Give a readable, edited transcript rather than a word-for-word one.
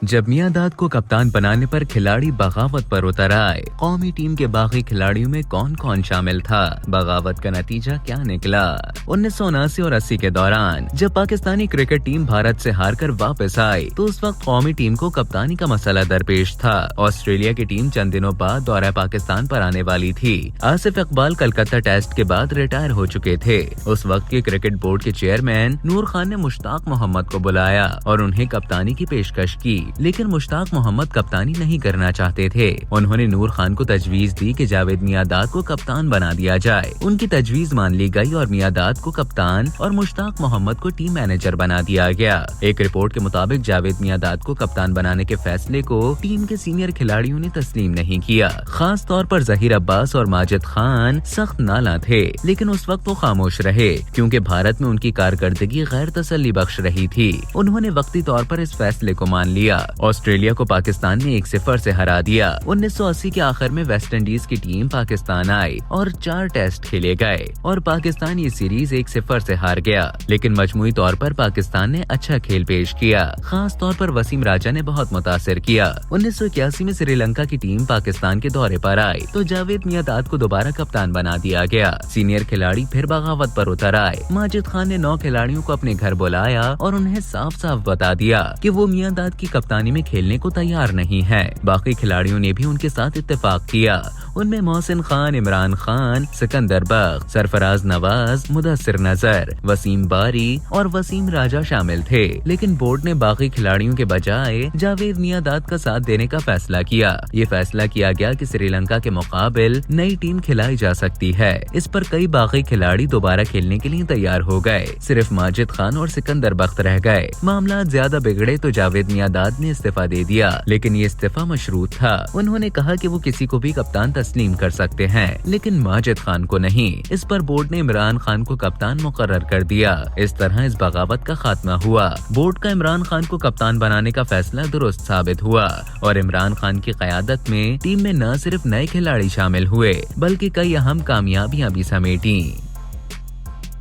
जब मियांदाद को कप्तान बनाने पर खिलाड़ी बगावत पर उतर आए, कौमी टीम के बाकी खिलाड़ियों में कौन कौन शामिल था, बगावत का नतीजा क्या निकला। 1979 और 80 के दौरान जब पाकिस्तानी क्रिकेट टीम भारत से हारकर वापस आई तो उस वक्त कौमी टीम को कप्तानी का मसला दरपेश था। ऑस्ट्रेलिया की टीम चंद दिनों बाद दौरा पाकिस्तान पर आने वाली थी। आसिफ इकबाल कलकत्ता टेस्ट के बाद रिटायर हो चुके थे। उस वक्त के क्रिकेट बोर्ड के चेयरमैन नूर खान ने मुश्ताक मोहम्मद को बुलाया और उन्हें कप्तानी की पेशकश की, लेकिन मुश्ताक मोहम्मद कप्तानी नहीं करना चाहते थे। उन्होंने नूर खान को तजवीज दी कि जावेद मियांदाद को कप्तान बना दिया जाए। उनकी तजवीज मान ली गई और मियांदाद को कप्तान और मुश्ताक मोहम्मद को टीम मैनेजर बना दिया गया। एक रिपोर्ट के मुताबिक जावेद मियांदाद को कप्तान बनाने के फैसले को टीम के सीनियर खिलाड़ियों ने तस्लीम नहीं किया। खास तौर पर जहीर अब्बास और माजिद खान सख्त नाला थे, लेकिन उस वक्त वो खामोश रहे क्योंकि भारत में उनकी कारकर्दगी गैर तसल्ली बख्श रही थी। उन्होंने वक्ती तौर पर इस फैसले को मान लिया। ऑस्ट्रेलिया को पाकिस्तान ने 1-0 से हरा दिया। 1980 के आखिर में वेस्ट इंडीज की टीम पाकिस्तान आई और 4 टेस्ट खेले गए और पाकिस्तान ये सीरीज 1-0 से हार गया, लेकिन मजमूई तौर पर पाकिस्तान ने अच्छा खेल पेश किया। खास तौर पर वसीम राजा ने बहुत मुतासिर किया। 1981 में श्रीलंका की टीम पाकिस्तान के दौरे पर आई तो जावेद मियांदाद को दोबारा कप्तान बना दिया गया। सीनियर खिलाड़ी फिर बगावत पर उतर आए। माजिद खान ने 9 खिलाड़ियों को अपने घर बुलाया और उन्हें साफ साफ बता दिया कि वो मियांदाद की कप्तानी में खेलने को तैयार नहीं है। बाकी खिलाड़ियों ने भी उनके साथ इत्तेफाक किया। उनमें मोहसिन खान, इमरान खान, सिकंदर बख्श, सरफराज नवाज, मुदस्सिर नजर, वसीम बारी और वसीम राजा शामिल थे। लेकिन बोर्ड ने बाकी खिलाड़ियों के बजाय जावेद मियांदाद का साथ देने का फैसला किया। ये फैसला किया गया कि श्रीलंका के मुकाबिल नई टीम खिलाई जा सकती है। इस पर कई बाकी खिलाड़ी दोबारा खेलने के लिए तैयार हो गए। सिर्फ माजिद खान और सिकंदर बख्श रह गए। मामला ज्यादा बिगड़े तो जावेद मियांदाद ने इस्तीफा दे दिया, लेकिन ये इस्तीफा मशरूत था। उन्होंने कहा कि वो किसी को भी कप्तान तस्लीम कर सकते हैं, लेकिन माजिद खान को नहीं। इस पर बोर्ड ने इमरान खान को कप्तान मुकर्रर कर दिया। इस तरह इस बगावत का खात्मा हुआ। बोर्ड का इमरान खान को कप्तान बनाने का फैसला दुरुस्त साबित हुआ और इमरान खान की क़यादत में टीम में न सिर्फ नए खिलाड़ी शामिल हुए बल्कि कई अहम कामयाबियां भी समेटी।